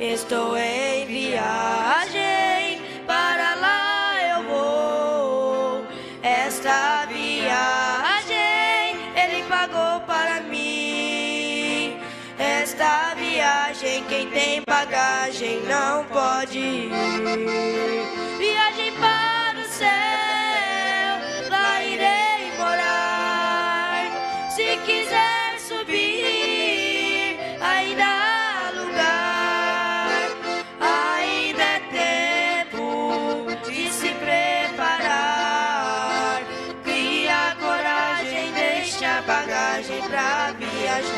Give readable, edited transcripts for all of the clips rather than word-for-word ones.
Estou em viagem, para lá eu vou. Esta viagem Ele pagou para mim. Esta viagem quem tem bagagem não pode ir. Viagem para o céu, lá irei morar. Se quiser subir, ainda há lugar. Ainda é tempo de se preparar. Cria coragem, deixa a bagagem pra viajar.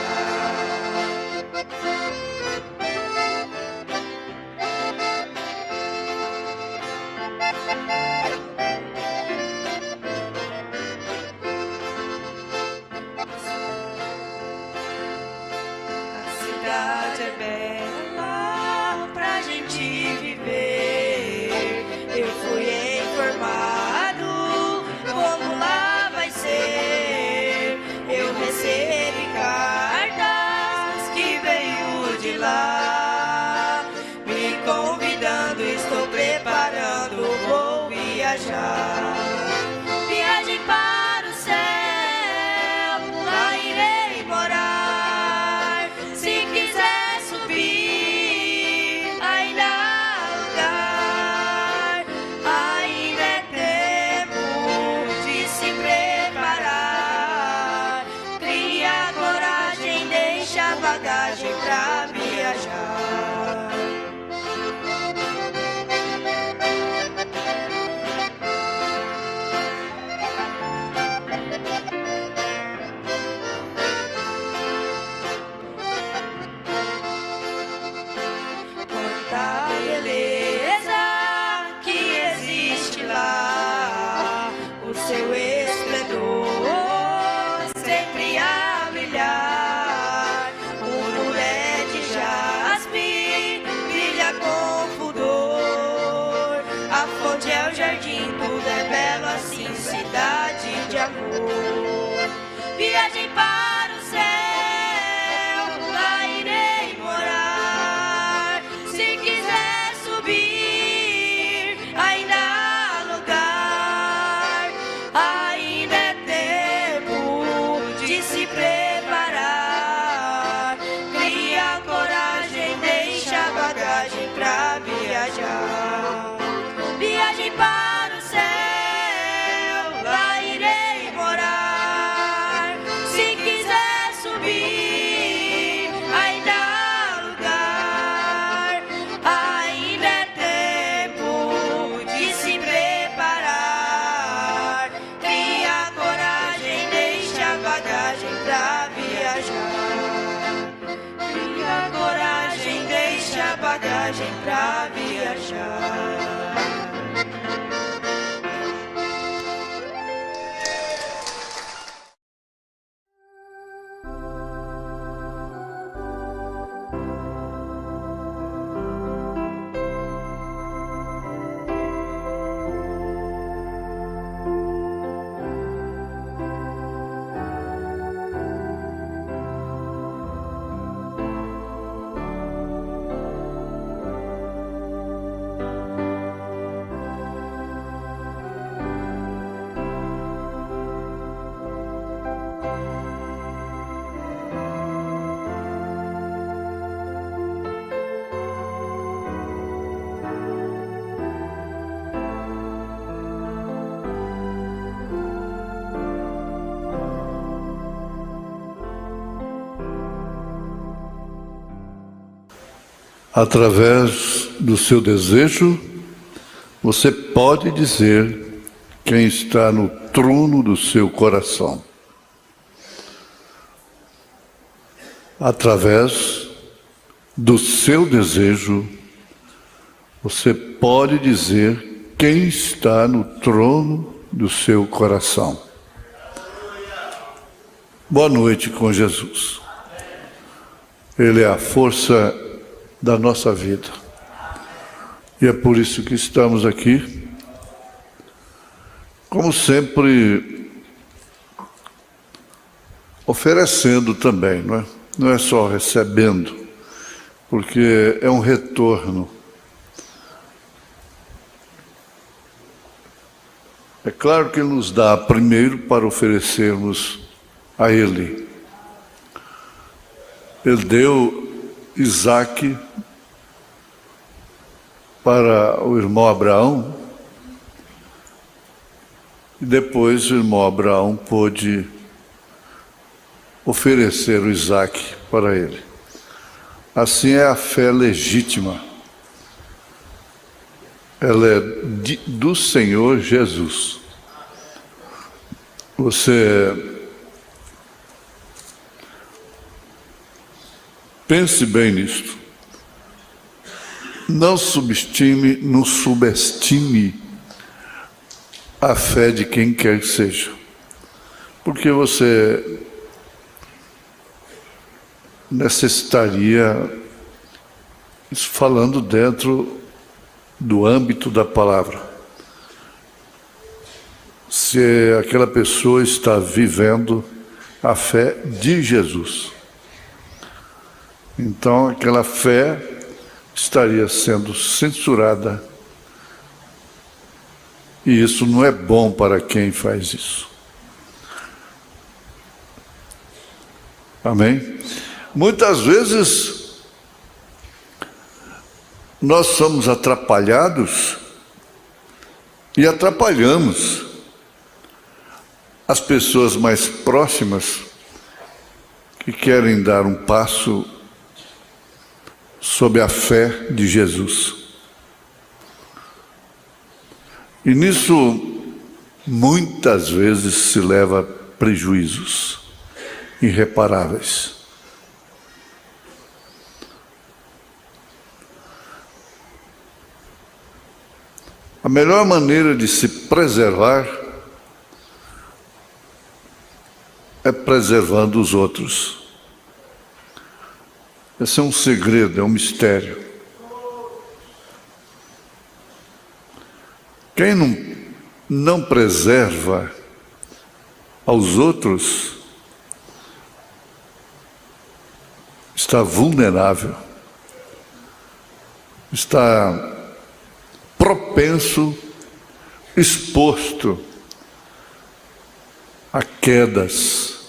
A cidade é bela pra gente viver. Eu fui informado como lá vai ser. Eu recebi cartas que veio de lá, me convidando, estou preparando, vou viajar. Viagem para o céu, lá irei morar. Se quiser subir, ainda há lugar. Ainda é tempo de se preparar. Cria coragem, deixa a bagagem pra viajar. Quanta beleza que existe lá, o seu esplendor sempre a brilhar. O muro é de jaspe, brilha com pudor. A fonte é o jardim, tudo é belo assim, cidade de amor. Viagem para o céu, lá irei morar. Se quiser subir, ainda há lugar. Ainda é tempo de se preparar. Cria coragem, deixa a bagagem pra viajar. Viagem para o céu, lá irei morar. Se quiser subir, ainda há lugar. Ainda é tempo de se preparar. Cria coragem, deixa a bagagem pra viajar. Cria coragem, deixa a bagagem pra viajar. Através do seu desejo, você pode dizer quem está no trono do seu coração. Através do seu desejo, você pode dizer quem está no trono do seu coração. Boa noite com Jesus. Ele é a força da nossa vida. E é por isso que estamos aqui, como sempre, oferecendo também, não é só recebendo, porque é um retorno. É claro que Ele nos dá primeiro para oferecermos a Ele. Ele deu Isaque para o irmão Abraão, e depois o irmão Abraão pôde oferecer o Isaque para ele. Assim é a fé legítima. Ela é do Senhor Jesus. Você pense bem nisto. Não subestime a fé de quem quer que seja. Porque você necessitaria, falando dentro do âmbito da palavra, se aquela pessoa está vivendo a fé de Jesus, então aquela fé estaria sendo censurada, e isso não é bom para quem faz isso. Amém? Muitas vezes nós somos atrapalhados e atrapalhamos as pessoas mais próximas que querem dar um passo sob a fé de Jesus. E nisso, muitas vezes se leva prejuízos irreparáveis. A melhor maneira de se preservar é preservando os outros. Esse é um segredo, é um mistério. Quem não preserva aos outros está vulnerável, está propenso, exposto a quedas,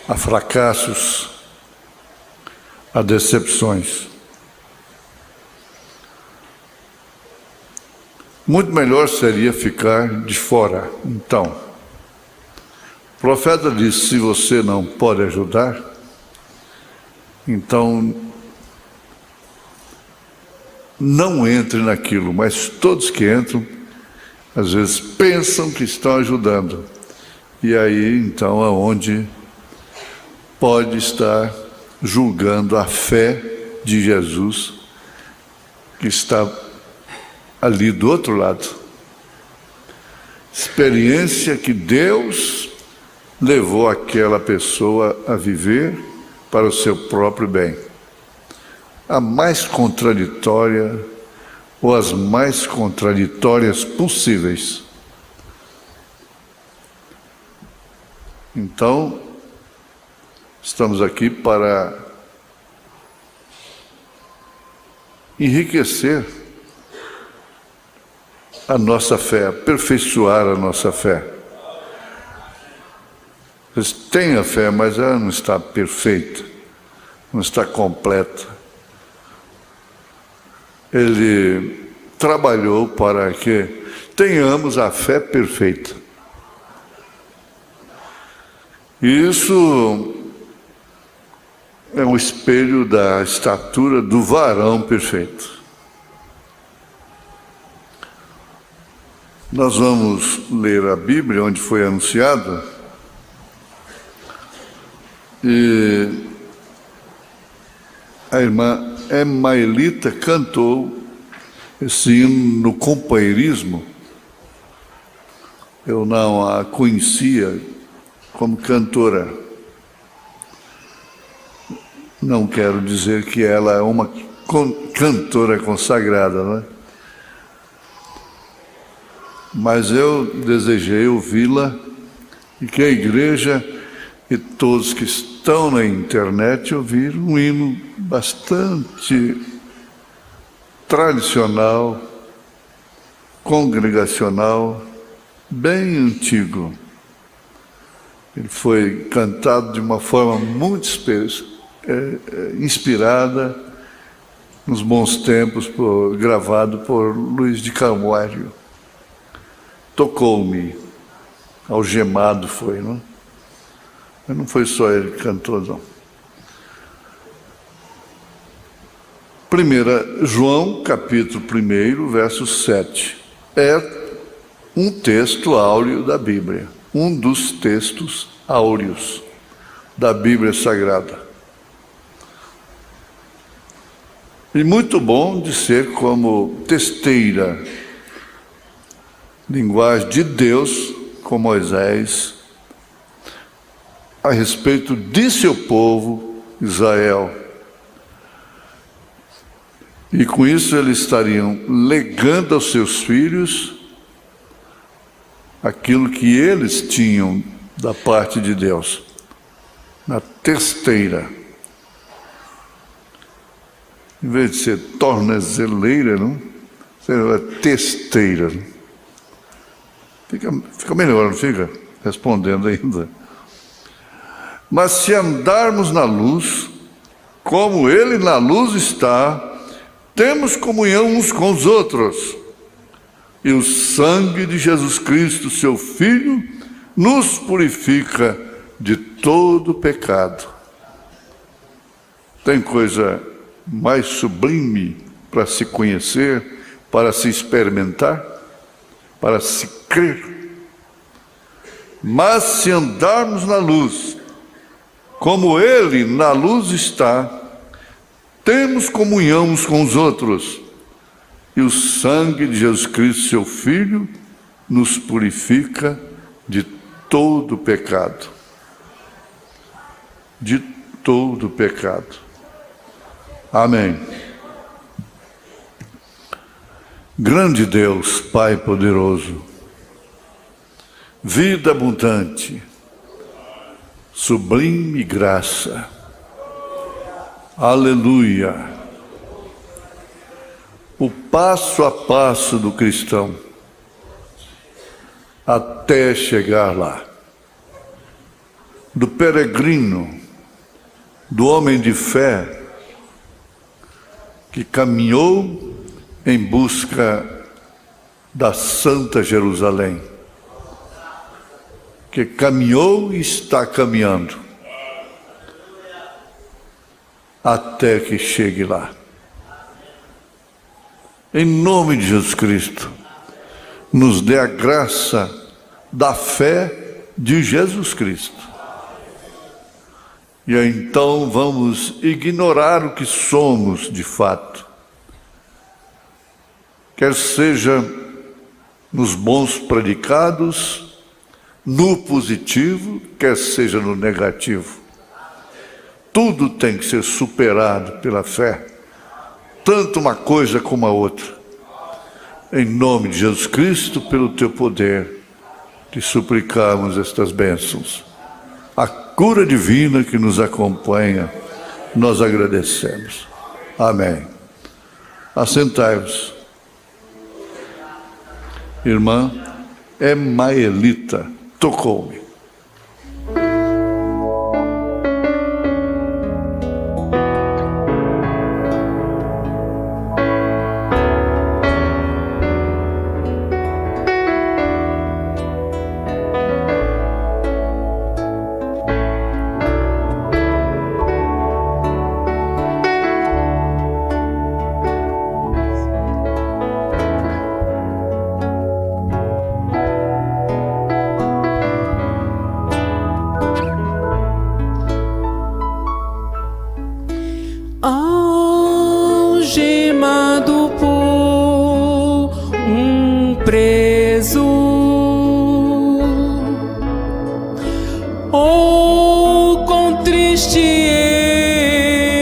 a fracassos, a decepções. Muito melhor seria ficar de fora. Então, o profeta disse: se você não pode ajudar, então não entre naquilo. Mas todos que entram, às vezes pensam que estão ajudando, e aí então é onde pode estar julgando a fé de Jesus, que está ali do outro lado. Experiência que Deus levou aquela pessoa a viver para o seu próprio bem. A mais contraditória, ou as mais contraditórias possíveis. Então, estamos aqui para enriquecer a nossa fé, aperfeiçoar a nossa fé. Eles têm a fé, mas ela não está perfeita, não está completa. Ele trabalhou para que tenhamos a fé perfeita. Isso é um espelho da estatura do varão perfeito. Nós vamos ler a Bíblia, onde foi anunciado, e a irmã Emaelita cantou esse hino no companheirismo. Eu não a conhecia como cantora. Não quero dizer que ela é uma cantora consagrada, não é? Mas eu desejei ouvi-la e que a igreja e todos que estão na internet ouvir um hino bastante tradicional, congregacional, bem antigo. Ele foi cantado de uma forma muito inspirada nos bons tempos, gravado por Luiz de Carvalho. Tocou-me, algemado foi, não? Mas não foi só ele que cantou, não. 1 João, capítulo 1, verso 7. É um texto áureo da Bíblia, um dos textos áureos da Bíblia Sagrada. E muito bom de ser como testeira, linguagem de Deus com Moisés, a respeito de seu povo, Israel. E com isso eles estariam legando aos seus filhos aquilo que eles tinham da parte de Deus, na testeira. Em vez de ser tornezeleira, não? Seria testeira. Fica melhor, não fica? Respondendo ainda. Mas se andarmos na luz, como Ele na luz está, temos comunhão uns com os outros. E o sangue de Jesus Cristo, seu Filho, nos purifica de todo pecado. Tem coisa mais sublime para se conhecer, para se experimentar, para se crer? Mas se andarmos na luz, como Ele na luz está, temos comunhão uns com os outros, e o sangue de Jesus Cristo, seu Filho, nos purifica de todo pecado. De todo pecado. Amém. Grande Deus, Pai poderoso, vida abundante, sublime graça, aleluia. O passo a passo do cristão, até chegar lá, do peregrino, do homem de fé, que caminhou em busca da Santa Jerusalém, que caminhou e está caminhando, até que chegue lá. Em nome de Jesus Cristo, nos dê a graça da fé de Jesus Cristo. E então vamos ignorar o que somos de fato, quer seja nos bons predicados, no positivo, quer seja no negativo. Tudo tem que ser superado pela fé, tanto uma coisa como a outra. Em nome de Jesus Cristo, pelo teu poder, te suplicamos estas bênçãos. A cura divina que nos acompanha, nós agradecemos. Amém. Assentai-vos. Irmã Emaelita tocou-me. Algemado por um preso, oh, quão triste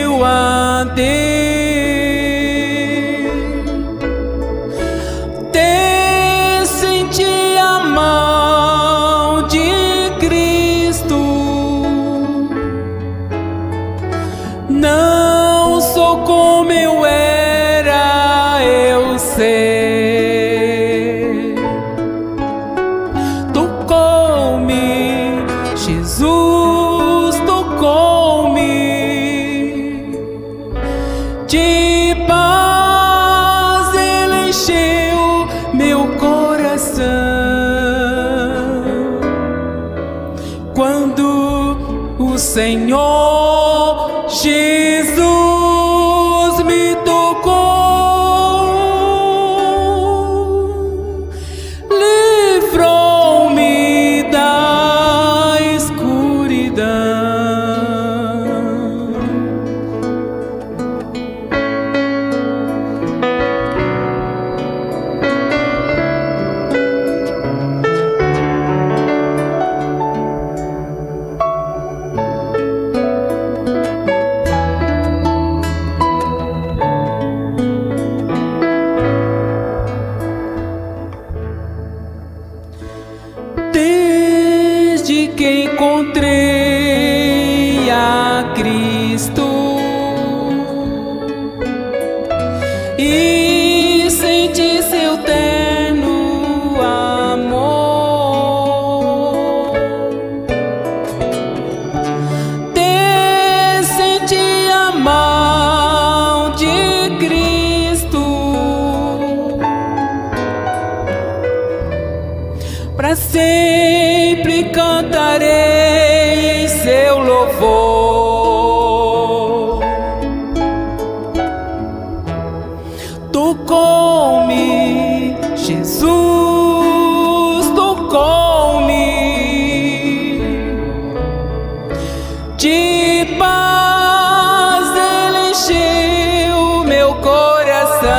eu andei, até senti a mão de Cristo sou como eu era, eu sei. Tocou-me, Jesus tocou-me. De paz Ele encheu meu coração. Quando o Senhor Jesus me tocou, livrou-me da escuridão. Desde que encontrei a Cristo e senti seu terno amor, senti a mão de Cristo. Para sempre cantarei em seu louvor. Tocou-me, Jesus tocou-me. De paz Ele encheu meu coração.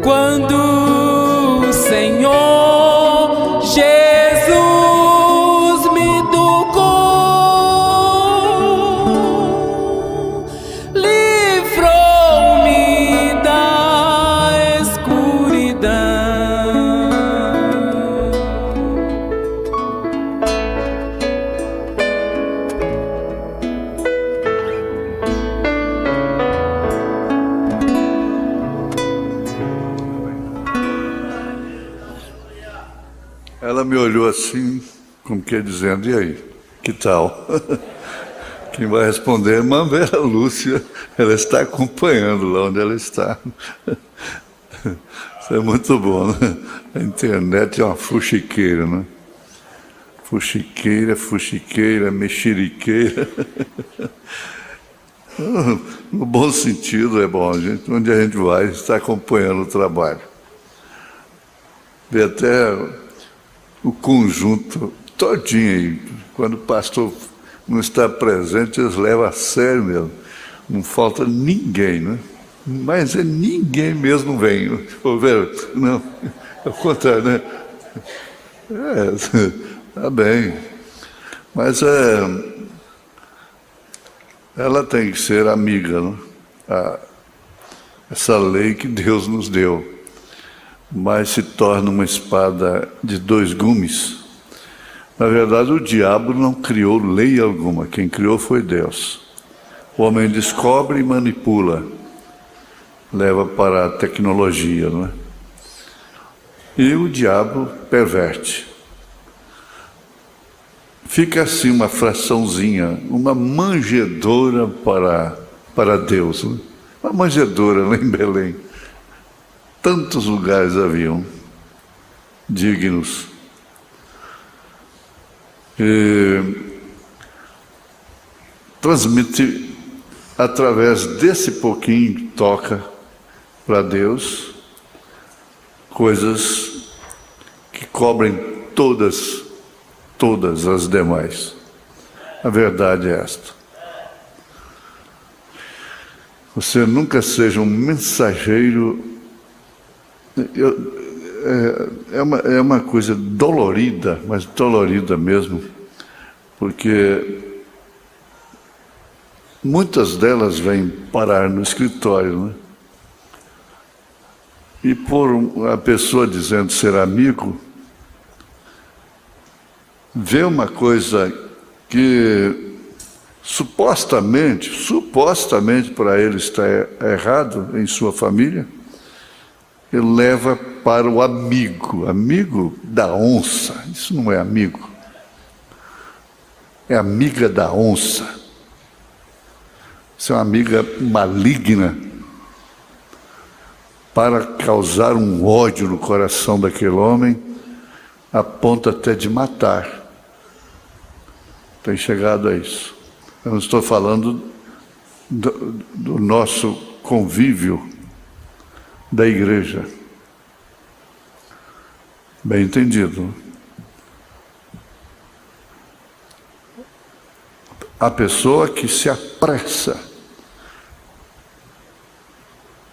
Quando o Senhor Jesus me tocou, livrou-me da escuridão. Ela me olhou assim, como que dizendo, e aí, que tal? Quem vai responder é a irmã Vera Lúcia, ela está acompanhando lá onde ela está. Isso é muito bom, né? A internet é uma fuxiqueira, né? Fuxiqueira, mexeriqueira. No bom sentido é bom, gente. Onde a gente vai, está acompanhando o trabalho. Vê até o conjunto todinho aí. Quando o pastor não está presente, eles levam a sério mesmo. Não falta ninguém, né? Mas ninguém mesmo vem. Ô, Vera, não, ao contrário, né? Tá bem. Mas ela tem que ser amiga, né? Essa lei que Deus nos deu. Mas se torna uma espada de dois gumes. Na verdade, o diabo não criou lei alguma. Quem criou foi Deus. O homem descobre e manipula. Leva para a tecnologia, não é? E o diabo perverte. Fica assim uma fraçãozinha, uma manjedoura para Deus. Né? Uma manjedoura lá em Belém. Tantos lugares haviam dignos. Transmite através desse pouquinho que toca para Deus coisas que cobrem todas as demais. A verdade é esta. Você nunca seja um mensageiro. É uma coisa dolorida, mas dolorida mesmo, porque muitas delas vêm parar no escritório, né? E por a pessoa dizendo ser amigo, vê uma coisa que supostamente para ele está errado em sua família, ele leva para o amigo da onça. Isso não é amigo, é amiga da onça. Isso é uma amiga maligna para causar um ódio no coração daquele homem, a ponto até de matar. Tem chegado a isso. Eu não estou falando do nosso convívio da igreja. Bem entendido. A pessoa que se apressa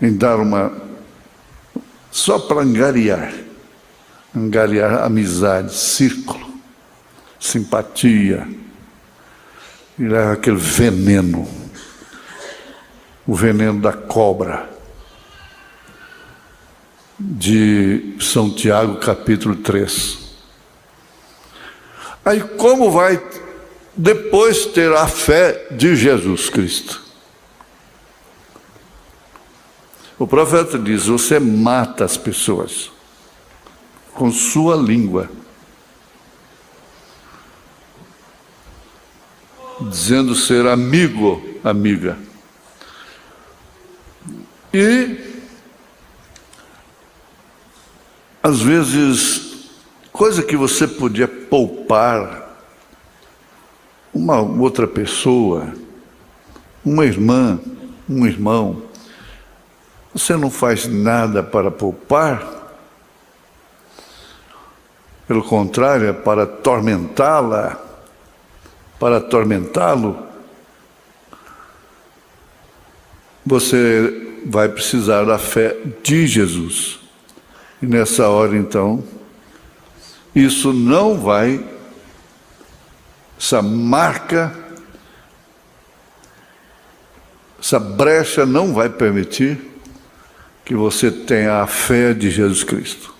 em dar só para angariar amizade, círculo, simpatia, e leva aquele veneno, o veneno da cobra, de São Tiago, capítulo 3. Aí como vai depois ter a fé de Jesus Cristo? O profeta diz: você mata as pessoas com sua língua, dizendo ser amigo, amiga. E às vezes, coisa que você podia poupar uma outra pessoa, uma irmã, um irmão, você não faz nada para poupar, pelo contrário, é para atormentá-la, para atormentá-lo. Você vai precisar da fé de Jesus. E nessa hora, então, isso não vai, essa marca, essa brecha não vai permitir que você tenha a fé de Jesus Cristo.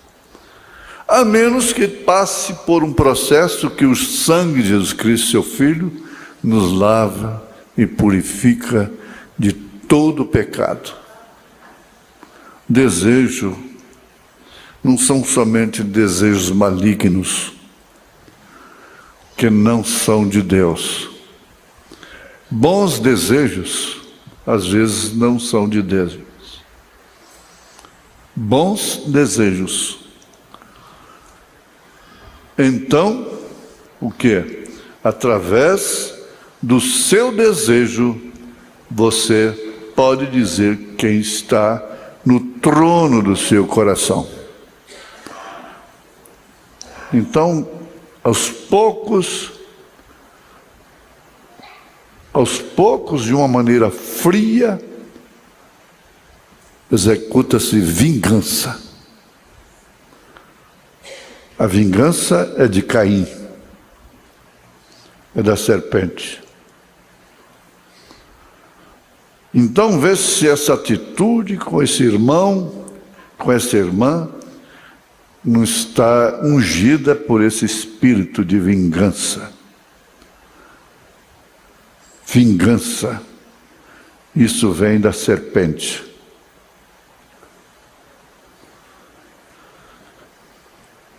A menos que passe por um processo que o sangue de Jesus Cristo, seu Filho, nos lava e purifica de todo pecado. Desejo não são somente desejos malignos, que não são de Deus. Bons desejos, às vezes, não são de Deus. Bons desejos. Então, o que? Através do seu desejo, você pode dizer quem está no trono do seu coração. Então, aos poucos, de uma maneira fria, executa-se vingança. A vingança é de Caim, é da serpente. Então, vê se essa atitude com esse irmão, com essa irmã, não está ungida por esse espírito de vingança. Vingança, isso vem da serpente.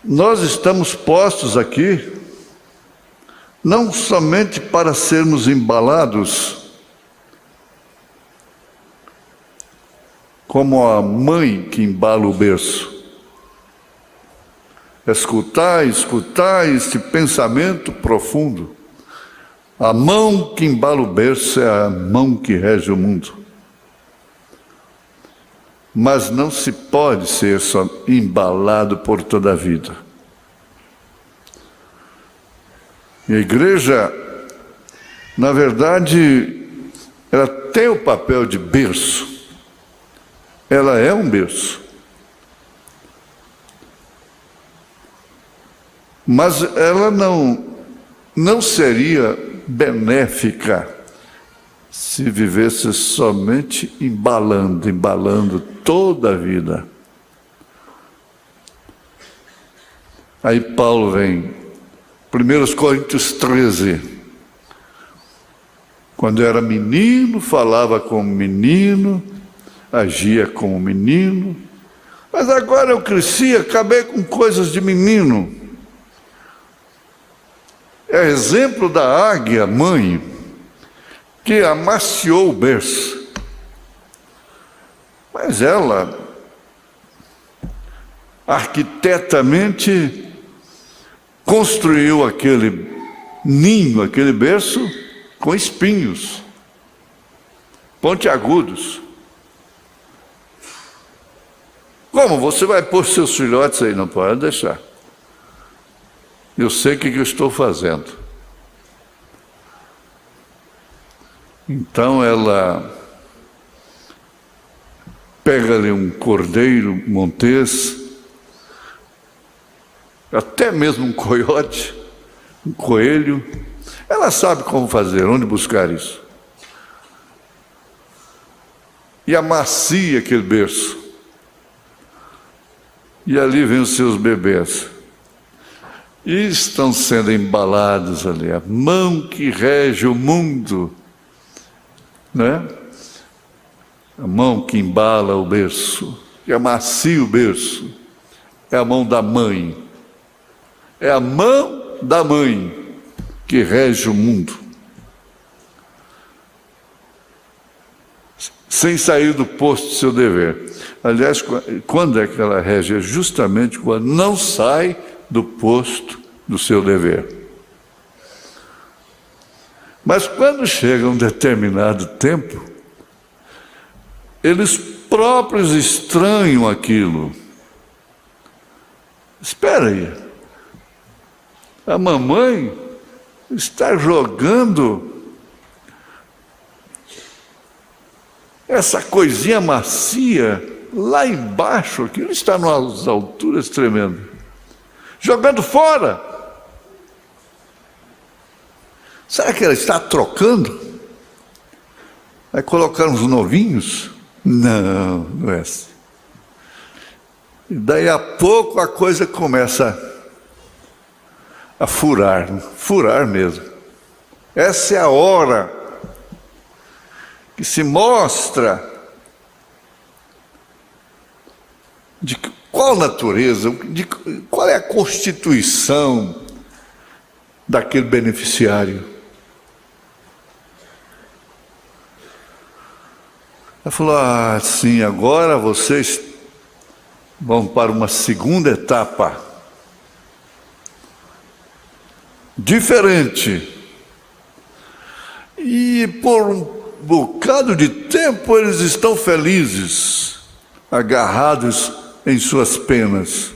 Nós estamos postos aqui não somente para sermos embalados como a mãe que embala o berço. Escutar esse pensamento profundo. A mão que embala o berço é a mão que rege o mundo. Mas não se pode ser só embalado por toda a vida. E a igreja, na verdade, ela tem o papel de berço. Ela é um berço. Mas ela não seria benéfica se vivesse somente embalando toda a vida. Aí Paulo vem, 1 Coríntios 13, Quando era menino, falava como menino, agia como menino. Mas agora eu cresci, acabei com coisas de menino. É exemplo da águia mãe que amaciou o berço. Mas ela, arquitetamente, construiu aquele ninho, aquele berço, com espinhos, pontiagudos. Como? Você vai pôr seus filhotes aí? Não pode deixar. Eu sei o que eu estou fazendo. Então ela pega ali um cordeiro montês, até mesmo um coiote, um coelho. Ela sabe como fazer, onde buscar isso. E amacia aquele berço. E ali vem os seus bebês. E estão sendo embalados ali. A mão que rege o mundo, né? A mão que embala o berço, que amacia o berço, é a mão da mãe. É a mão da mãe que rege o mundo. Sem sair do posto do seu dever. Aliás, quando é que ela rege? É justamente quando não sai do posto do seu dever. Mas quando chega um determinado tempo, eles próprios estranham aquilo. Espera aí, a mamãe está jogando essa coisinha macia lá embaixo, aquilo está nas alturas tremendas, jogando fora. Será que ela está trocando? Vai colocar uns novinhos? Não, não é assim. E daí a pouco a coisa começa a furar mesmo. Essa é a hora que se mostra de qual natureza, de qual é a constituição daquele beneficiário. Ela falou: ah, sim, agora vocês vão para uma segunda etapa. Diferente. E por um bocado de tempo eles estão felizes, agarrados em suas penas,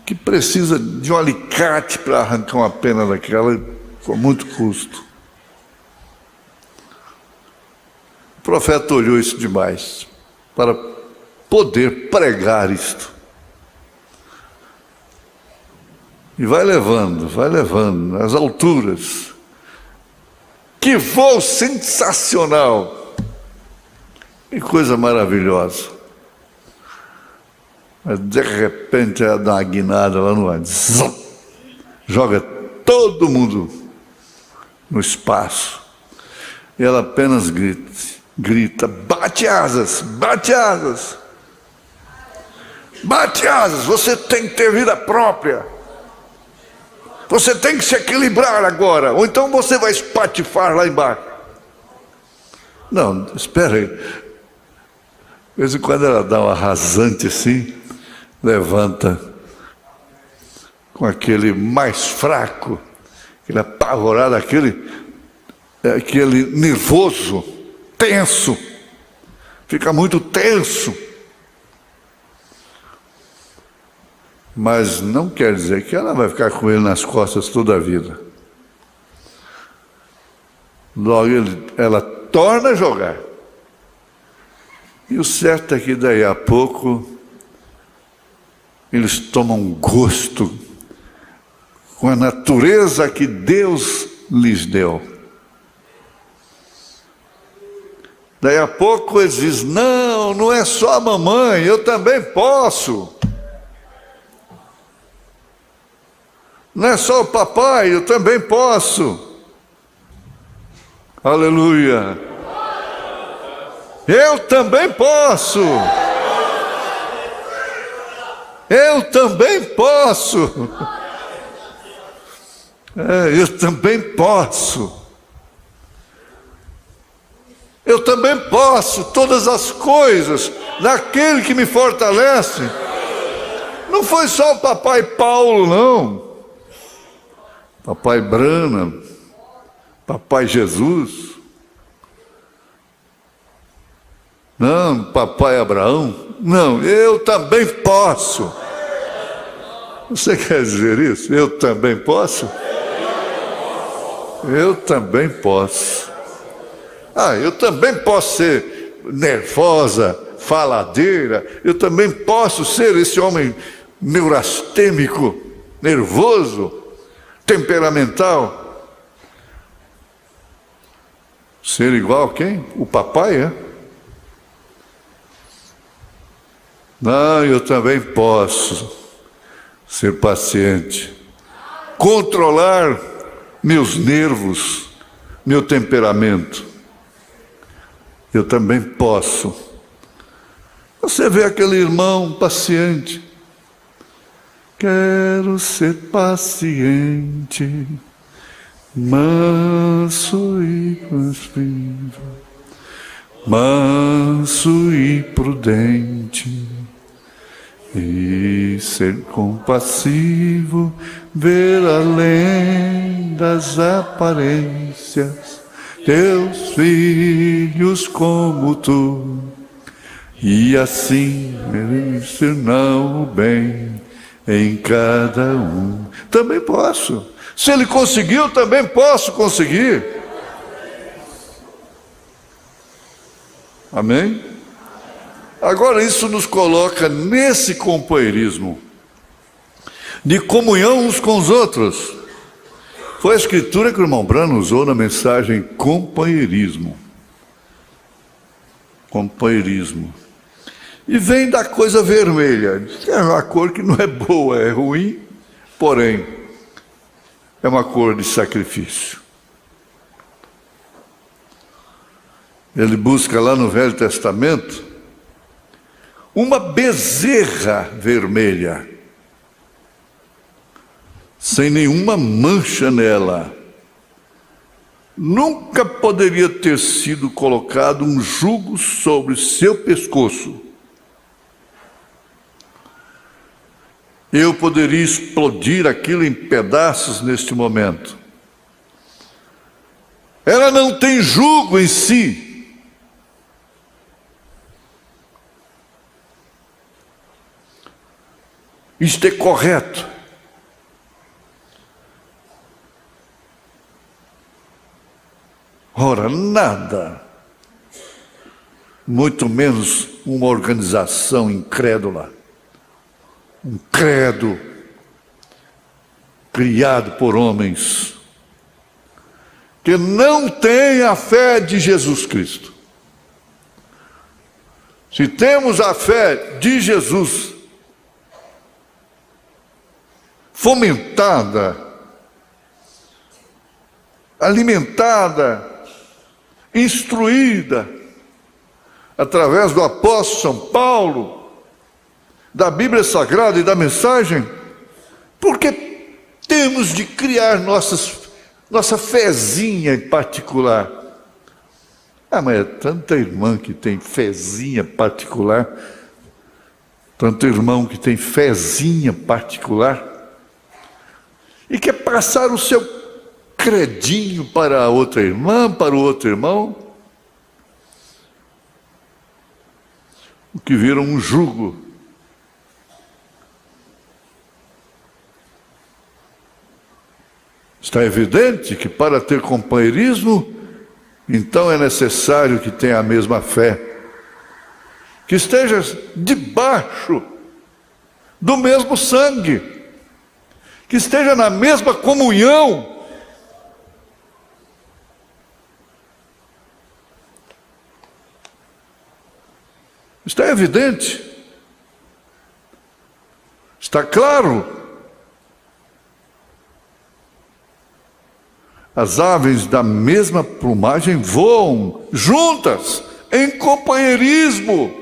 que precisa de um alicate para arrancar uma pena daquela com muito custo. O profeta olhou isso demais para poder pregar isto. E vai levando às alturas. Que voo sensacional! Que coisa maravilhosa! Mas de repente ela dá uma guinada lá no ar, joga todo mundo no espaço. E ela apenas grita: bate asas, bate asas, bate asas, você tem que ter vida própria. Você tem que se equilibrar agora, ou então você vai espatifar lá embaixo. Não, espera aí. De vez em quando ela dá uma rasante assim, levanta com aquele mais fraco, aquele apavorado, aquele nervoso, tenso, fica muito tenso. Mas não quer dizer que ela vai ficar com ele nas costas toda a vida. Logo ela torna a jogar. E o certo é que daí a pouco eles tomam gosto com a natureza que Deus lhes deu. Daí a pouco eles dizem: não, não é só a mamãe, eu também posso. Não é só o papai, eu também posso. Aleluia. Eu também posso. Eu também posso. Eu também posso. Eu também posso todas as coisas naquele que me fortalece. Não foi só o papai Paulo, não. Papai Brana, papai Jesus. Não, papai Abraão. Não, eu também posso. Você quer dizer isso? Eu também posso? Eu também posso. Eu também posso ser nervosa, faladeira. Eu também posso ser esse homem neurastêmico, nervoso, temperamental. Ser igual a quem? O papai, é? Não, eu também posso ser paciente, controlar meus nervos, meu temperamento. Eu também posso. Você vê aquele irmão paciente. Quero ser paciente, manso e passivo, manso e prudente, e ser compassivo, ver além das aparências, teus filhos como tu, e assim ensinar o bem em cada um. Também posso. Se ele conseguiu, também posso conseguir. Amém? Agora isso nos coloca nesse companheirismo de comunhão uns com os outros. Foi a escritura que o irmão Brano usou na mensagem companheirismo. Companheirismo. E vem da coisa vermelha. É uma cor que não é boa, é ruim, porém, é uma cor de sacrifício. Ele busca lá no Velho Testamento uma bezerra vermelha, sem nenhuma mancha nela. Nunca poderia ter sido colocado um jugo sobre seu pescoço. Eu poderia explodir aquilo em pedaços neste momento. Ela não tem jugo em si. Isto é correto. Ora, nada, muito menos uma organização incrédula, um credo criado por homens que não têm a fé de Jesus Cristo. Se temos a fé de Jesus fomentada, alimentada, instruída através do apóstolo São Paulo, da Bíblia Sagrada e da mensagem, porque temos de criar nossa fezinha em particular. Mas é tanta irmã que tem fezinha particular, tanto irmão que tem fezinha particular, e quer passar o seu credinho para a outra irmã, para o outro irmão, o que vira um jugo. Está evidente que para ter companheirismo, então é necessário que tenha a mesma fé, que esteja debaixo do mesmo sangue, que esteja na mesma comunhão. Está evidente? Está claro? As aves da mesma plumagem voam juntas, em companheirismo.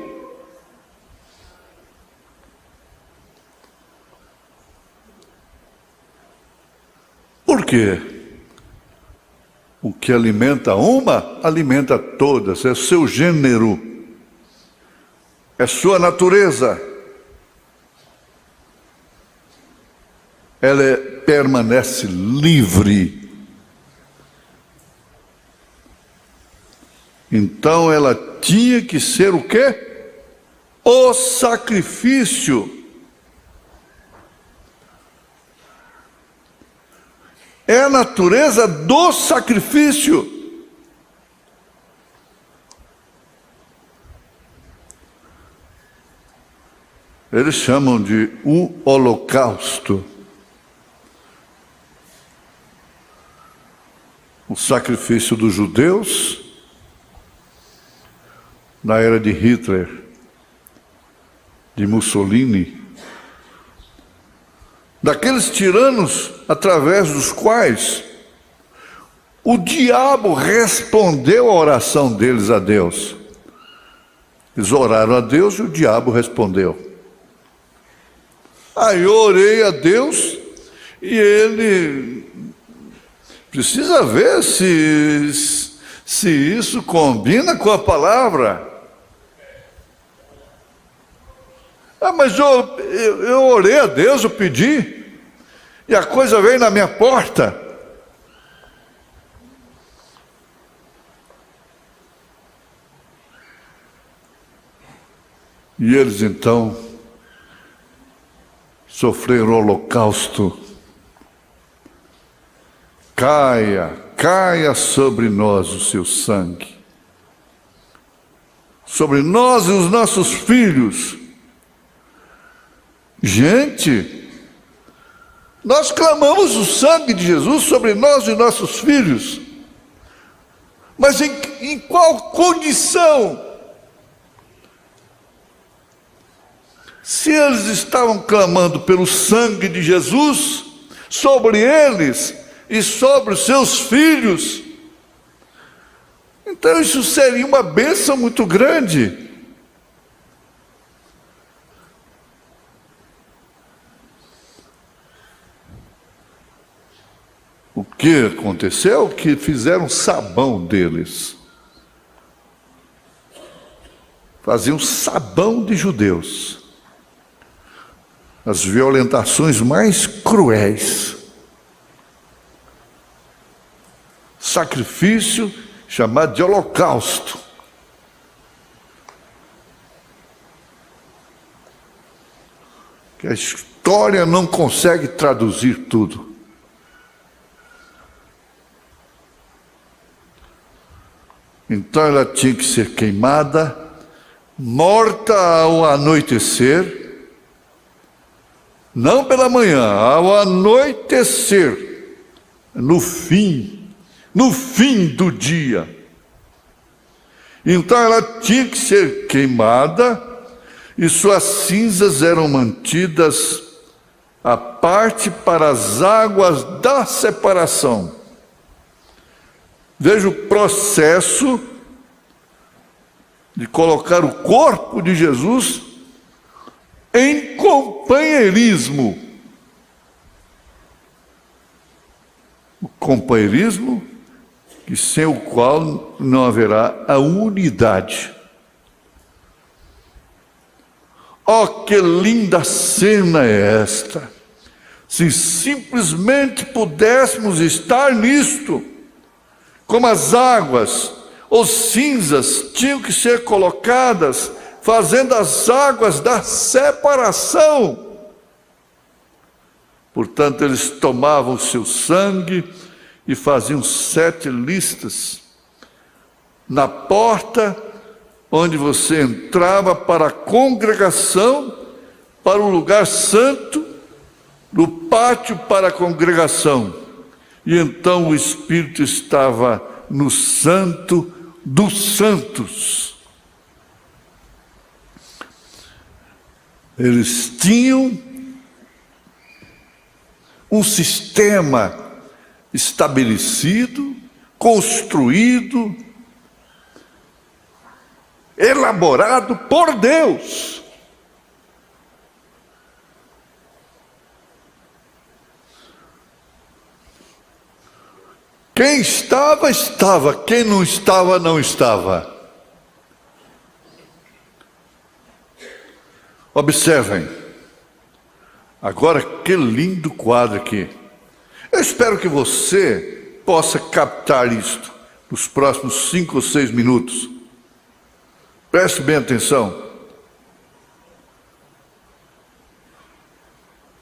Por quê? O que alimenta uma, alimenta todas. É seu gênero, é sua natureza. Ela permanece livre. Então ela tinha que ser o quê? O sacrifício. É a natureza do sacrifício. Eles chamam de o holocausto. O sacrifício dos judeus na era de Hitler, de Mussolini, daqueles tiranos através dos quais o diabo respondeu a oração deles a Deus. Eles oraram a Deus e o diabo respondeu. Aí eu orei a Deus e ele precisa ver se isso combina com a palavra. Mas eu orei a Deus, eu pedi, e a coisa veio na minha porta. E eles então sofreram o holocausto. Caia sobre nós o seu sangue, sobre nós e os nossos filhos. Gente, nós clamamos o sangue de Jesus sobre nós e nossos filhos, mas em qual condição? Se eles estavam clamando pelo sangue de Jesus sobre eles e sobre os seus filhos, então isso seria uma bênção muito grande. O que aconteceu? Que fizeram sabão deles. Faziam sabão de judeus. As violentações mais cruéis. Sacrifício chamado de holocausto. Que a história não consegue traduzir tudo. Então ela tinha que ser queimada, morta ao anoitecer, não pela manhã, ao anoitecer, no fim do dia. Então ela tinha que ser queimada e suas cinzas eram mantidas à parte para as águas da separação. Veja o processo de colocar o corpo de Jesus em companheirismo. O companheirismo que sem o qual não haverá a unidade. Oh, que linda cena é esta! Se simplesmente pudéssemos estar nisto, como as águas ou cinzas tinham que ser colocadas, fazendo as águas da separação. Portanto, eles tomavam o seu sangue e faziam 7 listas na porta onde você entrava para a congregação, para o lugar santo, no pátio para a congregação. E então o Espírito estava no Santo dos Santos. Eles tinham um sistema estabelecido, construído, elaborado por Deus. Quem estava, estava. Quem não estava, não estava. Observem. Agora, que lindo quadro aqui. Eu espero que você possa captar isto nos próximos 5 ou 6 minutos. Preste bem atenção.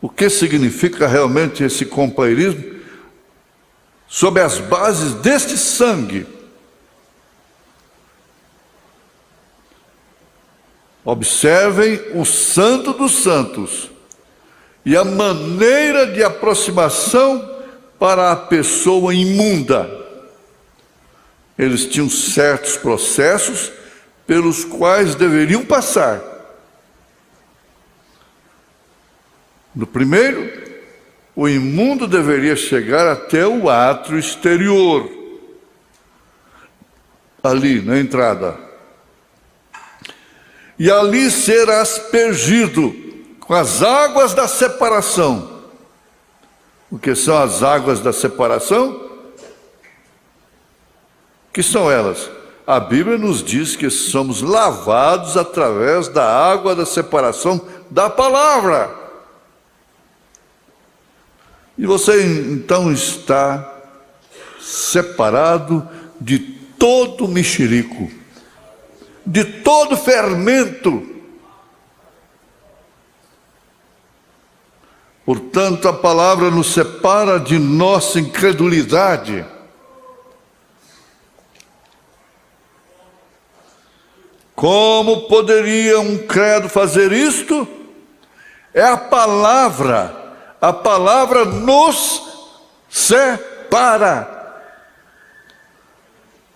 O que significa realmente esse companheirismo? Sob as bases deste sangue. Observem o Santo dos Santos e a maneira de aproximação para a pessoa imunda. Eles tinham certos processos pelos quais deveriam passar. No primeiro, o imundo deveria chegar até o átrio exterior, ali na entrada, e ali ser aspergido com as águas da separação. O que são as águas da separação? Que são elas? A Bíblia nos diz que somos lavados através da água da separação da palavra. E você então está separado de todo mexerico, de todo fermento. Portanto, a palavra nos separa de nossa incredulidade. Como poderia um credo fazer isto? É a palavra nos separa.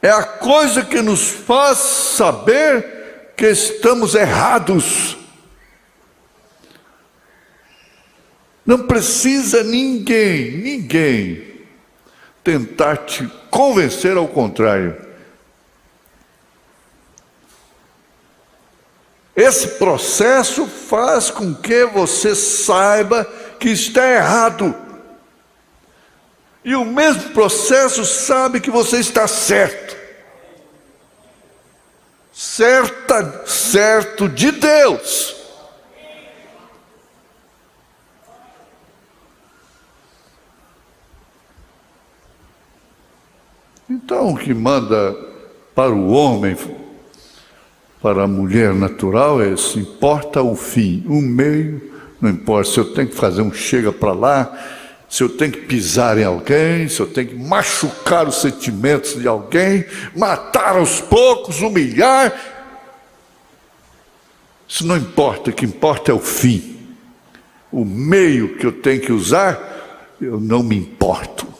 É a coisa que nos faz saber que estamos errados. Não precisa ninguém tentar te convencer ao contrário. Esse processo faz com que você saiba que está errado. E o mesmo processo sabe que você está certo. Certo de Deus. Então, o que manda para o homem, para a mulher natural, é se importa o fim, o meio, não importa se eu tenho que fazer um chega para lá, se eu tenho que pisar em alguém, se eu tenho que machucar os sentimentos de alguém, matar aos poucos, humilhar. Isso não importa, o que importa é o fim. O meio que eu tenho que usar, eu não me importo.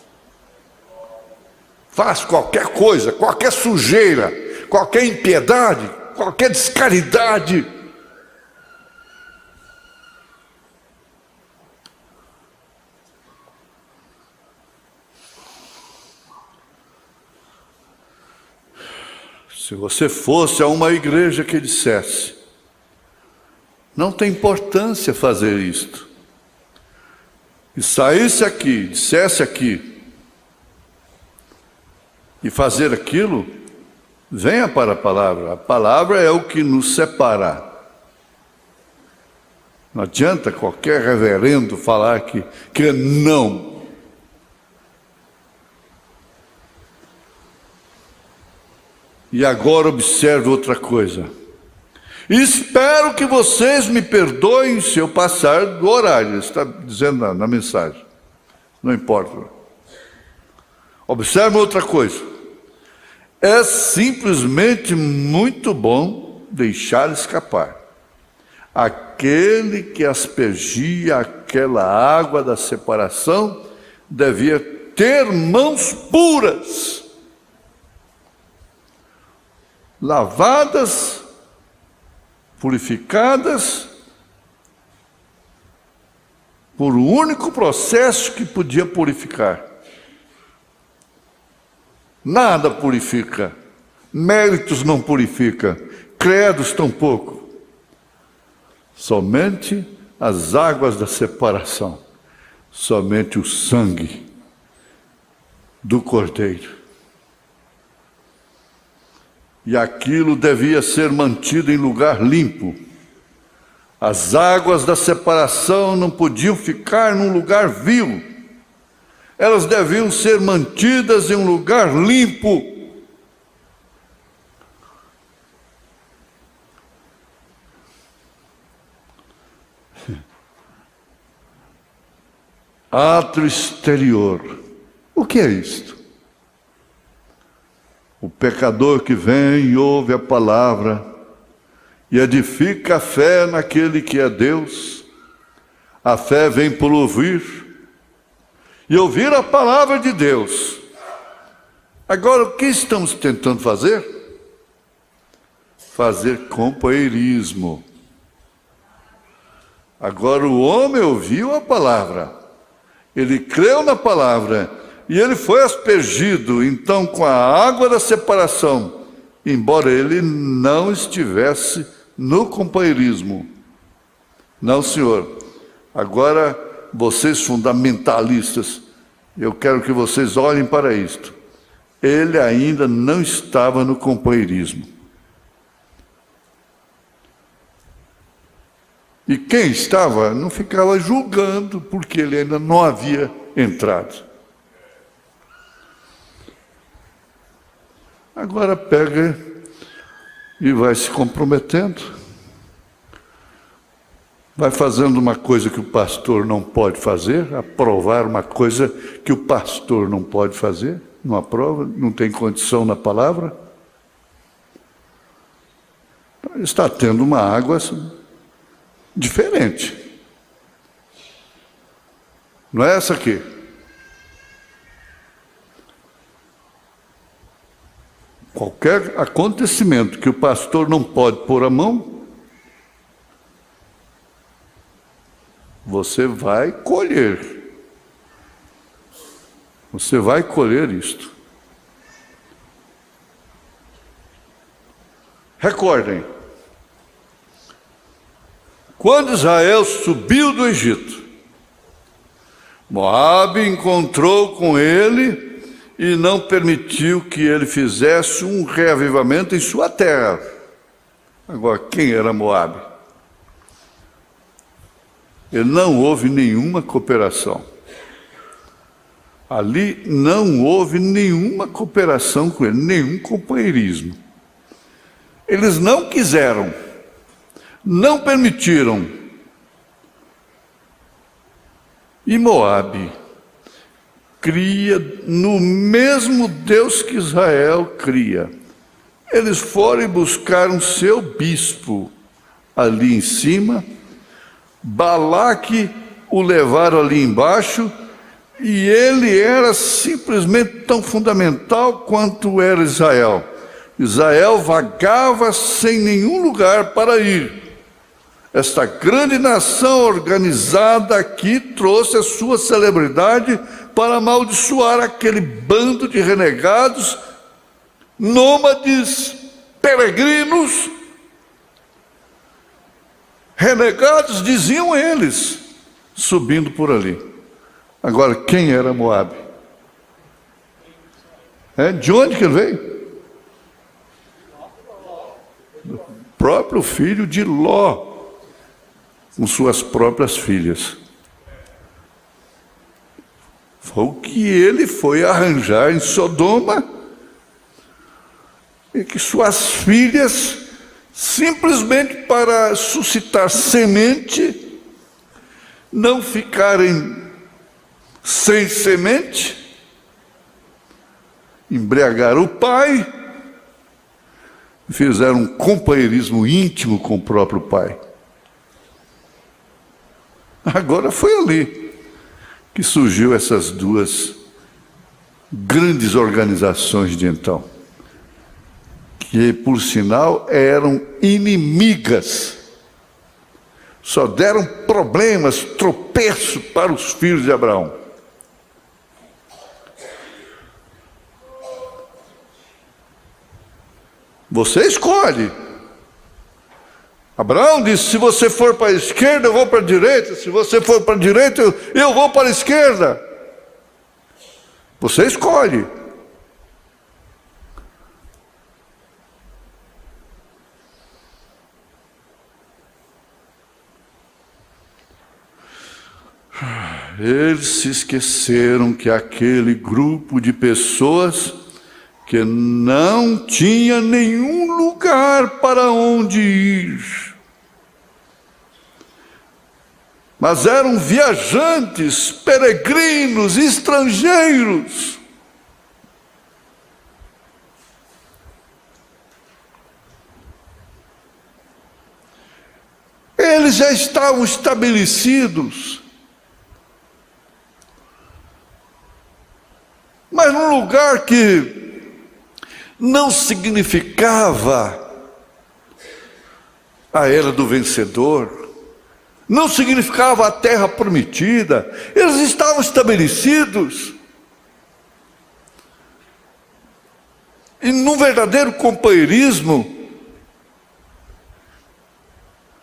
Faz qualquer coisa, qualquer sujeira, qualquer impiedade, qualquer descaridade. Se você fosse a uma igreja que dissesse, não tem importância fazer isto, e saísse aqui, dissesse aqui, e fazer aquilo, venha para a palavra é o que nos separa. Não adianta qualquer reverendo falar que não. E agora observe outra coisa. Espero que vocês me perdoem se eu passar do horário. Ele está dizendo na mensagem. Não importa. Observe outra coisa. É simplesmente muito bom deixar escapar. Aquele que aspergia aquela água da separação devia ter mãos puras, lavadas, purificadas, por um único processo que podia purificar. Nada purifica. Méritos não purifica. Credos tampouco. Somente as águas da separação. Somente o sangue do Cordeiro. E aquilo devia ser mantido em lugar limpo. As águas da separação não podiam ficar num lugar vil. Elas deviam ser mantidas em um lugar limpo. Átrio exterior. O que é isto? O pecador que vem e ouve a palavra e edifica a fé naquele que é Deus. A fé vem por ouvir e ouvir a palavra de Deus. Agora, o que estamos tentando fazer? Fazer companheirismo. Agora, o homem ouviu a palavra, ele creu na palavra e ele foi aspergido, então, com a água da separação, embora ele não estivesse no companheirismo. Não, senhor. Agora, vocês fundamentalistas, eu quero que vocês olhem para isto. Ele ainda não estava no companheirismo. E quem estava não ficava julgando, porque ele ainda não havia entrado. Agora pega e vai se comprometendo. Vai fazendo uma coisa que o pastor não pode fazer, aprovar uma coisa que o pastor não pode fazer, não aprova, não tem condição na palavra. Está tendo uma água diferente. Não é essa aqui. Qualquer acontecimento que o pastor não pode pôr a mão, você vai colher. Você vai colher isto. Recordem, quando Israel subiu do Egito, Moabe encontrou com ele e não permitiu que ele fizesse um reavivamento em sua terra. Agora, quem era Moabe? Ele não houve nenhuma cooperação. Ali não houve nenhuma cooperação com ele, nenhum companheirismo. Eles não quiseram, não permitiram. E Moabe cria no mesmo Deus que Israel cria. Eles foram e buscaram seu bispo ali em cima. Balaque o levaram ali embaixo, e ele era simplesmente tão fundamental quanto era Israel. Israel vagava sem nenhum lugar para ir. Esta grande nação organizada aqui trouxe a sua celebridade para amaldiçoar aquele bando de renegados, nômades, peregrinos. Renegados, diziam eles, subindo por ali. Agora, quem era Moabe? De onde que ele veio? Do próprio filho de Ló, com suas próprias filhas. Foi o que ele foi arranjar em Sodoma, e que suas filhas, simplesmente para suscitar semente, não ficarem sem semente, embriagaram o pai, fizeram um companheirismo íntimo com o próprio pai. Agora foi ali que surgiu essas duas grandes organizações de então, que, por sinal, eram inimigas. Só deram problemas, tropeço para os filhos de Abraão. Você escolhe. Abraão disse: se você for para a esquerda, eu vou para a direita. Se você for para a direita, eu vou para a esquerda. Você escolhe. Eles se esqueceram que aquele grupo de pessoas que não tinha nenhum lugar para onde ir, mas eram viajantes, peregrinos, estrangeiros. Eles já estavam estabelecidos, mas num lugar que não significava a era do vencedor, não significava a terra prometida. Eles estavam estabelecidos e num verdadeiro companheirismo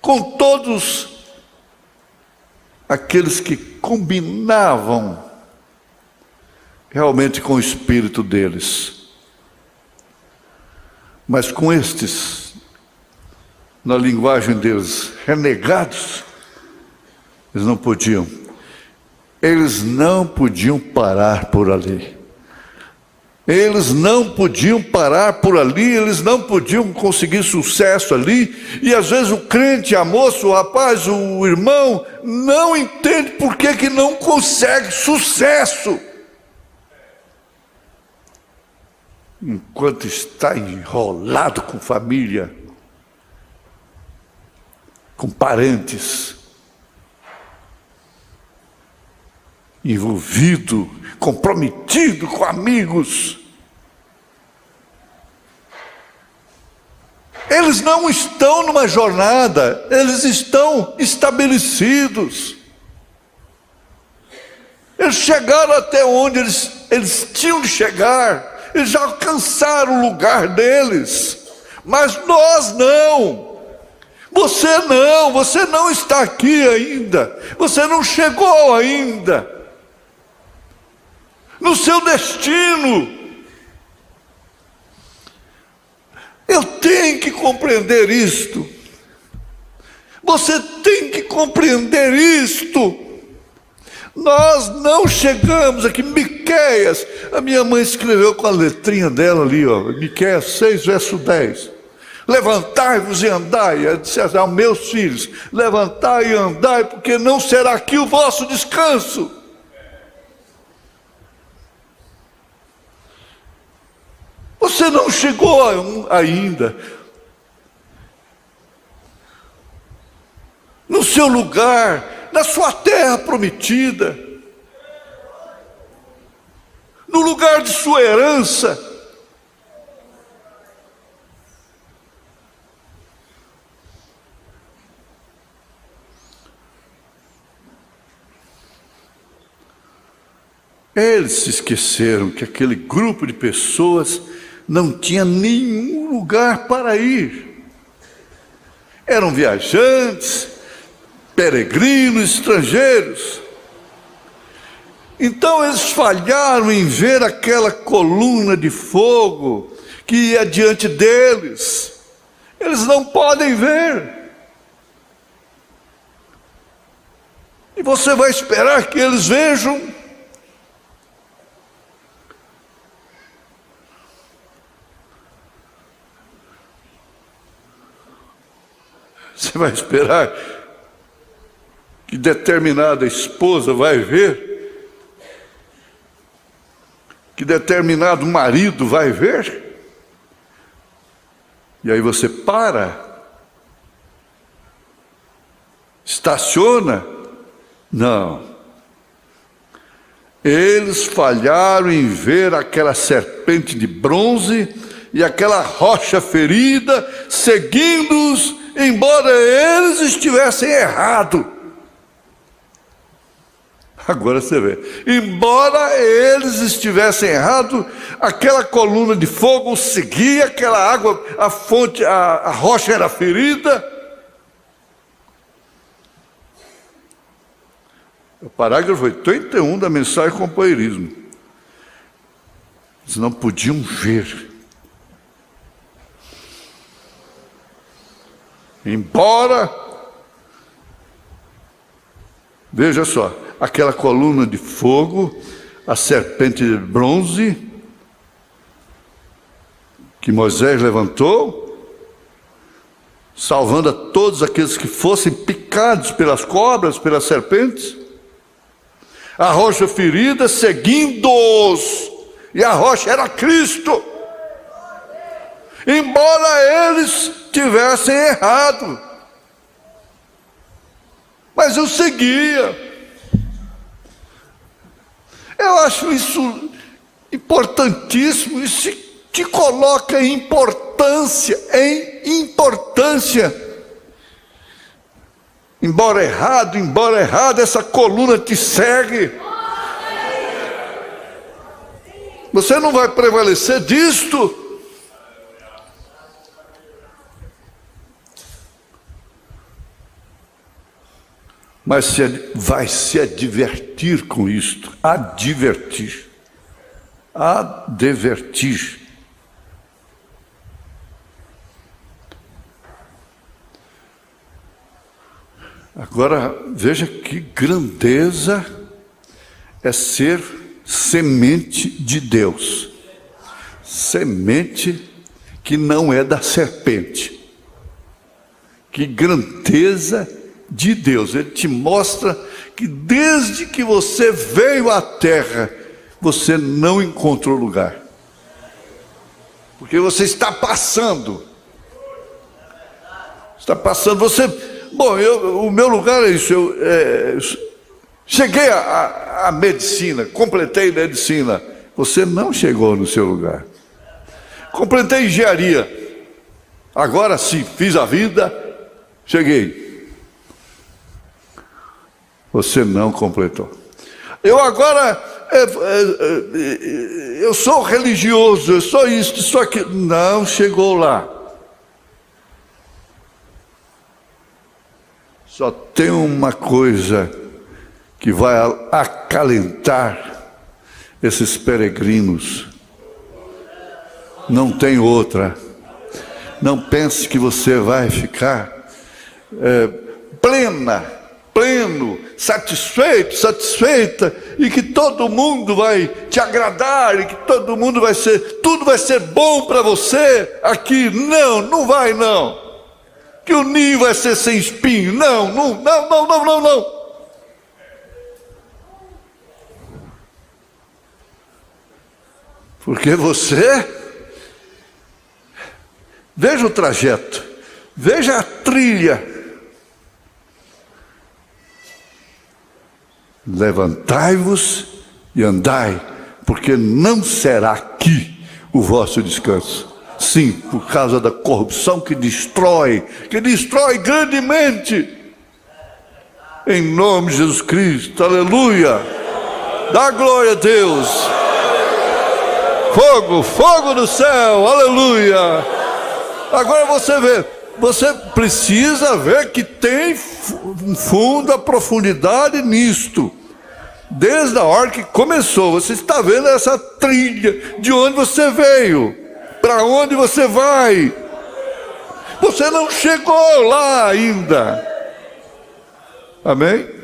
com todos aqueles que combinavam realmente com o espírito deles. Mas com estes, na linguagem deles, renegados, eles não podiam. Eles não podiam parar por ali. Eles não podiam parar por ali, eles não podiam conseguir sucesso ali. E às vezes o crente, a moça, o rapaz, o irmão, não entende por que não consegue sucesso. Enquanto está enrolado com família, com parentes, envolvido, comprometido com amigos. Eles não estão numa jornada, eles estão estabelecidos. Eles chegaram até onde eles tinham de chegar. Eles já alcançaram o lugar deles, mas nós não. Você não está aqui ainda, você não chegou ainda no seu destino. Eu tenho que compreender isto, você tem que compreender isto. Nós não chegamos aqui. Miqueias, a minha mãe escreveu com a letrinha dela ali, ó, Miqueias 6, verso 10. Levantai-vos e andai, ela disse aos meus filhos: levantai e andai, porque não será aqui o vosso descanso. Você não chegou ainda no seu lugar, na sua terra prometida, no lugar de sua herança. Eles se esqueceram que aquele grupo de pessoas não tinha nenhum lugar para ir. Eram viajantes, peregrinos, estrangeiros. Então eles falharam em ver aquela coluna de fogo que ia diante deles. Eles não podem ver. E você vai esperar que eles vejam? Você vai esperar que determinada esposa vai ver? Que determinado marido vai ver? E aí você para? Estaciona? Não. Eles falharam em ver aquela serpente de bronze e aquela rocha ferida, seguindo-os, embora eles estivessem errados. Agora você vê, embora eles estivessem errados, aquela coluna de fogo seguia, aquela água, a fonte, a rocha era ferida. O parágrafo 81 da mensagem companheirismo. Eles não podiam ver. Embora, veja só, aquela coluna de fogo, a serpente de bronze que Moisés levantou, salvando a todos aqueles que fossem picados pelas cobras, pelas serpentes, a rocha ferida seguindo-os, e a rocha era Cristo. Embora eles tivessem errado, mas eu seguia. Eu acho isso importantíssimo, isso te coloca em importância, Embora errado, essa coluna te segue. Você não vai prevalecer disto. Mas vai se advertir com isto, advertir. Agora, veja que grandeza é ser semente de Deus. Semente que não é da serpente. Que grandeza de Deus. Ele te mostra que desde que você veio à terra, você não encontrou lugar. Porque você está passando. O meu lugar é isso. Cheguei à medicina, completei medicina. Você não chegou no seu lugar. Completei engenharia. Agora sim, fiz a vida, cheguei. Você não completou. Eu sou religioso, eu sou isso, isso aqui. Não chegou lá. Só tem uma coisa que vai acalentar esses peregrinos. Não tem outra. Não pense que você vai ficar pleno, satisfeita, e que todo mundo vai te agradar, e que tudo vai ser bom para você aqui. Não vai não. Que o ninho vai ser sem espinho. Não. Porque veja o trajeto, veja a trilha. Levantai-vos e andai, porque não será aqui o vosso descanso. Sim, por causa da corrupção que destrói grandemente. Em nome de Jesus Cristo, aleluia. Dá glória a Deus. Fogo do céu, aleluia. Agora você precisa ver que tem fundo, a profundidade nisto. Desde a hora que começou, você está vendo essa trilha, de onde você veio, para onde você vai. Você não chegou lá ainda. Amém?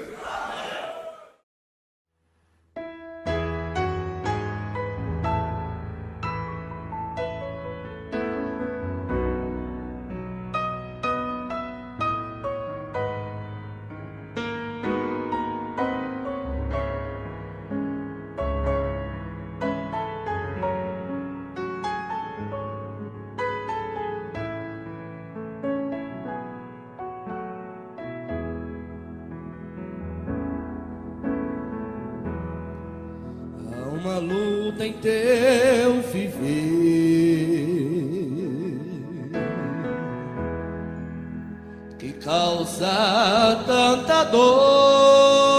Uma luta em teu viver que causa tanta dor.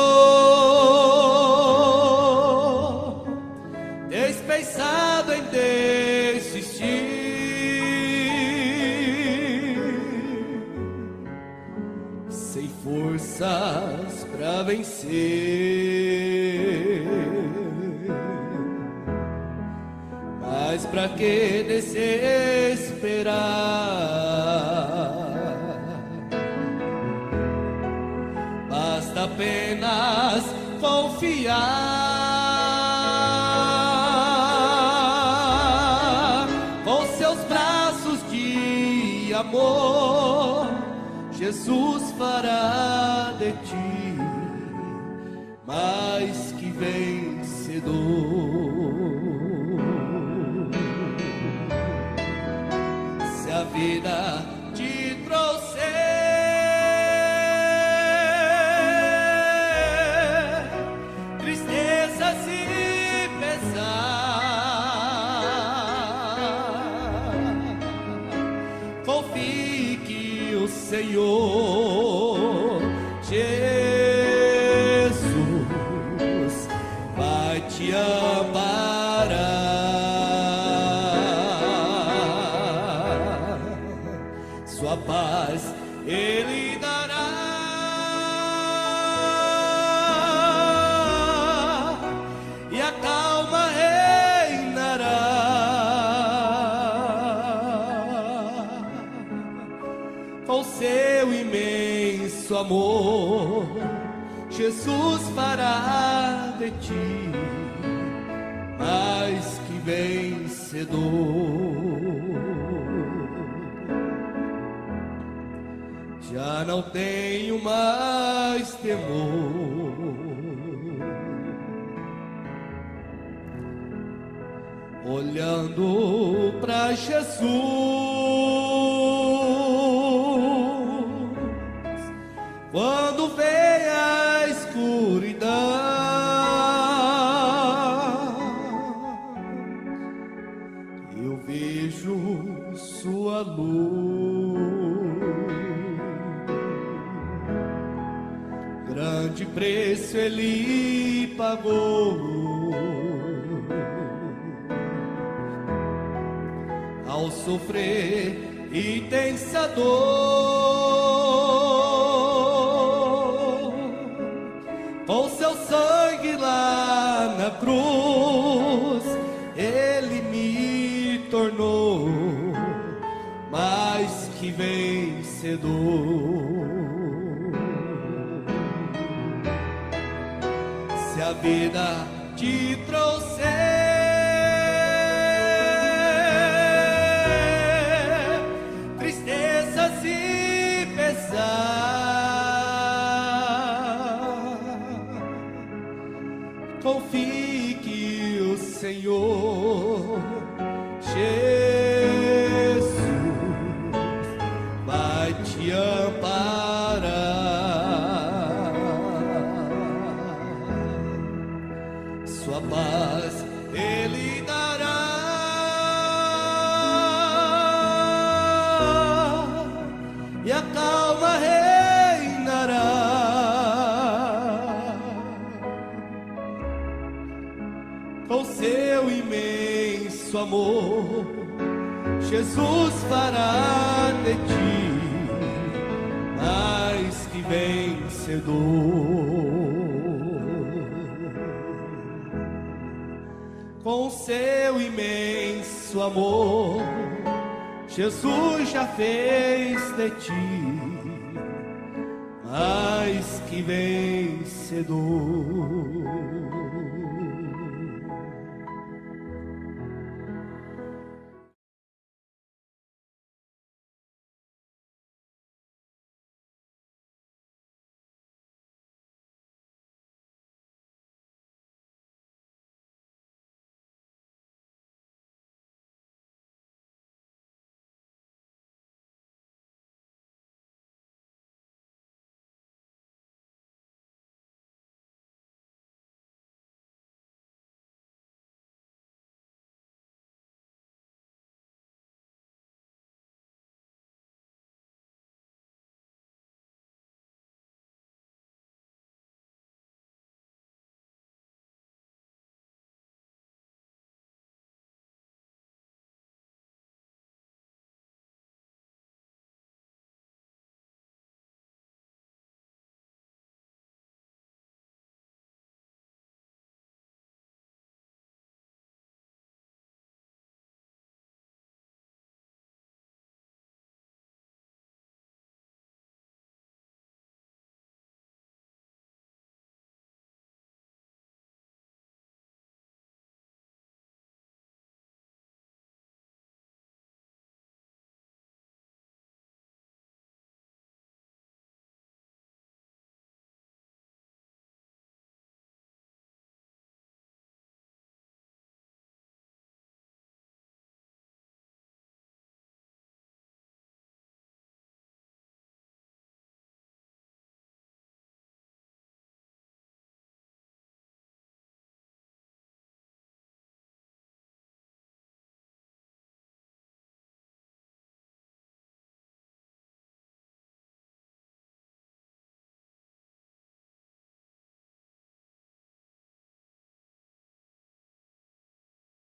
forças para vencer, mas pra que desesperar? Basta apenas confiar. Com seus braços de amor, Jesus fará de ti mais que vencedor. Se a vida te trouxer tristezas e pesar, confie que o Senhor Jesus vai te amparar. Sua paz Ele dará, e a calma reinará. Com seu imenso amor, Jesus fará de ti mais que vencedor. Já não tenho mais temor, olhando para Jesus. Quando vem a escuridão, eu vejo sua luz. Grande preço Ele pagou ao sofrer intensa dor. Com seu sangue lá na cruz, Ele me tornou mais que vencedor. Se a vida te trouxer tristezas e pesar, confie que o Senhor Jesus vai te amparar. Sua paz Ele dará, e a calma reinará. Com seu imenso amor, Jesus fará de ti mais que vencedor. Com seu imenso amor, Jesus já fez de ti mais que vencedor.